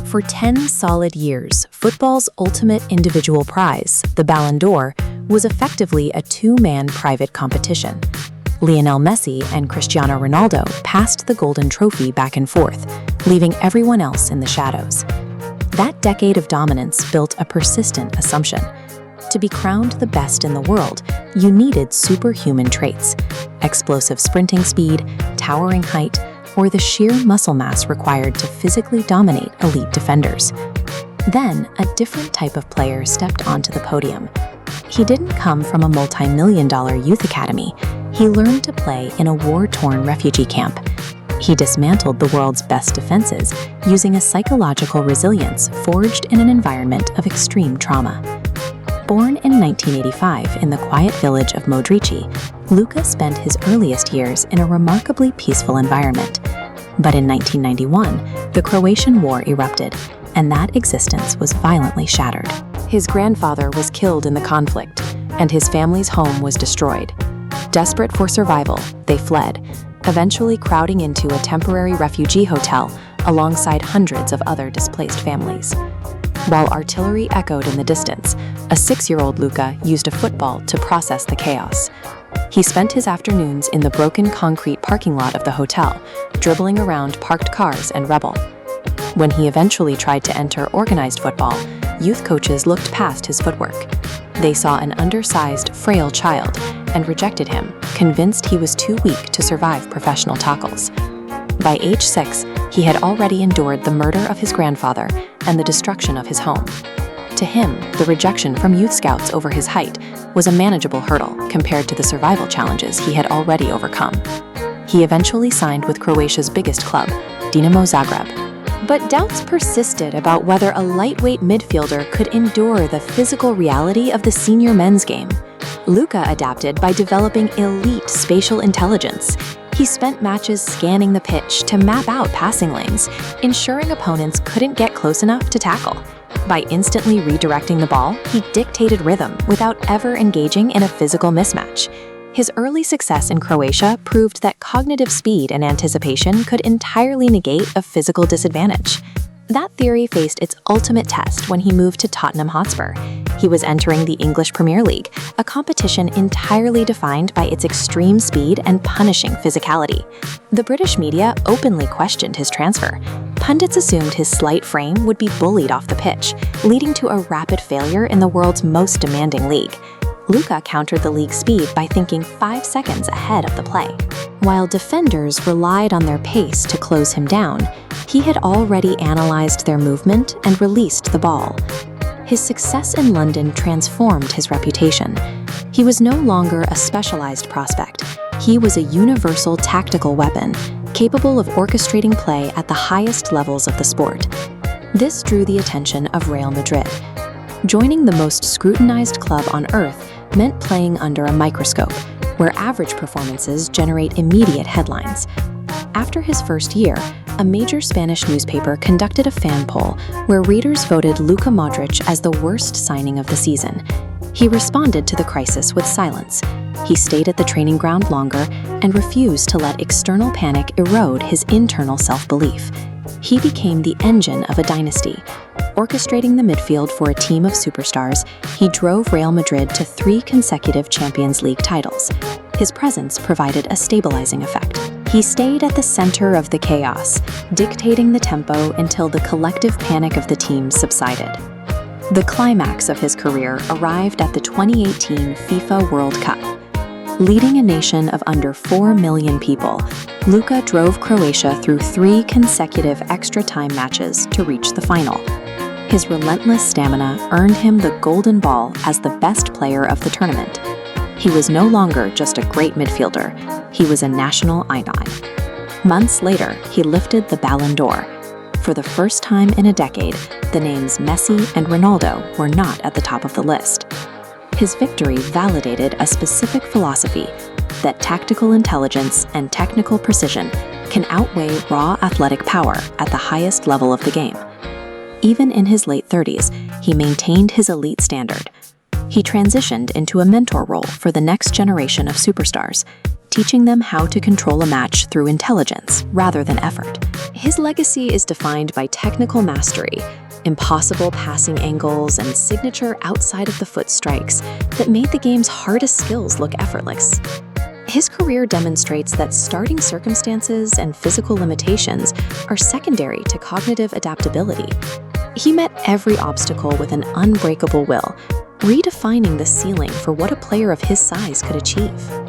For 10 solid years, football's ultimate individual prize, the Ballon d'Or, was effectively a two-man private competition. Lionel Messi and Cristiano Ronaldo passed the golden trophy back and forth, leaving everyone else in the shadows. That decade of dominance built a persistent assumption. To be crowned the best in the world, you needed superhuman traits: explosive sprinting speed, towering height, or the sheer muscle mass required to physically dominate elite defenders. Then, a different type of player stepped onto the podium. He didn't come from a multi-million-dollar youth academy. He learned to play in a war-torn refugee camp. He dismantled the world's best defenses using a psychological resilience forged in an environment of extreme trauma. Born in 1985 in the quiet village of Modrić, Luka spent his earliest years in a remarkably peaceful environment. But in 1991, the Croatian War erupted, and that existence was violently shattered. His grandfather was killed in the conflict, and his family's home was destroyed. Desperate for survival, they fled, eventually crowding into a temporary refugee hotel alongside hundreds of other displaced families. While artillery echoed in the distance, a 6-year-old Luka used a football to process the chaos. He spent his afternoons in the broken concrete parking lot of the hotel, dribbling around parked cars and rebel. When he eventually tried to enter organized football, youth coaches looked past his footwork. They saw an undersized, frail child and rejected him, convinced he was too weak to survive professional tackles. By age 6, he had already endured the murder of his grandfather and the destruction of his home. To him, the rejection from youth scouts over his height was a manageable hurdle compared to the survival challenges he had already overcome. He eventually signed with Croatia's biggest club, Dinamo Zagreb. But doubts persisted about whether a lightweight midfielder could endure the physical reality of the senior men's game. Luka adapted by developing elite spatial intelligence. He spent matches scanning the pitch to map out passing lanes, ensuring opponents couldn't get close enough to tackle. By instantly redirecting the ball, he dictated rhythm without ever engaging in a physical mismatch. His early success in Croatia proved that cognitive speed and anticipation could entirely negate a physical disadvantage. That theory faced its ultimate test when he moved to Tottenham Hotspur. He was entering the English Premier League, a competition entirely defined by its extreme speed and punishing physicality. The British media openly questioned his transfer. Pundits assumed his slight frame would be bullied off the pitch, leading to a rapid failure in the world's most demanding league. Luka countered the league's speed by thinking 5 seconds ahead of the play. While defenders relied on their pace to close him down, he had already analyzed their movement and released the ball. His success in London transformed his reputation. He was no longer a specialized prospect. He was a universal tactical weapon, capable of orchestrating play at the highest levels of the sport. This drew the attention of Real Madrid. Joining the most scrutinized club on earth meant playing under a microscope, where average performances generate immediate headlines. After his first year, a major Spanish newspaper conducted a fan poll where readers voted Luka Modrić as the worst signing of the season. He responded to the crisis with silence. He stayed at the training ground longer and refused to let external panic erode his internal self-belief. He became the engine of a dynasty. Orchestrating the midfield for a team of superstars, he drove Real Madrid to 3 consecutive Champions League titles. His presence provided a stabilizing effect. He stayed at the center of the chaos, dictating the tempo until the collective panic of the team subsided. The climax of his career arrived at the 2018 FIFA World Cup. Leading a nation of under 4 million people, Luka drove Croatia through 3 consecutive extra-time matches to reach the final. His relentless stamina earned him the Golden Ball as the best player of the tournament. He was no longer just a great midfielder, he was a national icon. Months later, he lifted the Ballon d'Or. For the first time in a decade, the names Messi and Ronaldo were not at the top of the list. His victory validated a specific philosophy that tactical intelligence and technical precision can outweigh raw athletic power at the highest level of the game. Even in his late 30s, he maintained his elite standard. He transitioned into a mentor role for the next generation of superstars, teaching them how to control a match through intelligence rather than effort. His legacy is defined by technical mastery, impossible passing angles, and signature outside-of-the-foot strikes that made the game's hardest skills look effortless. His career demonstrates that starting circumstances and physical limitations are secondary to cognitive adaptability. He met every obstacle with an unbreakable will, redefining the ceiling for what a player of his size could achieve.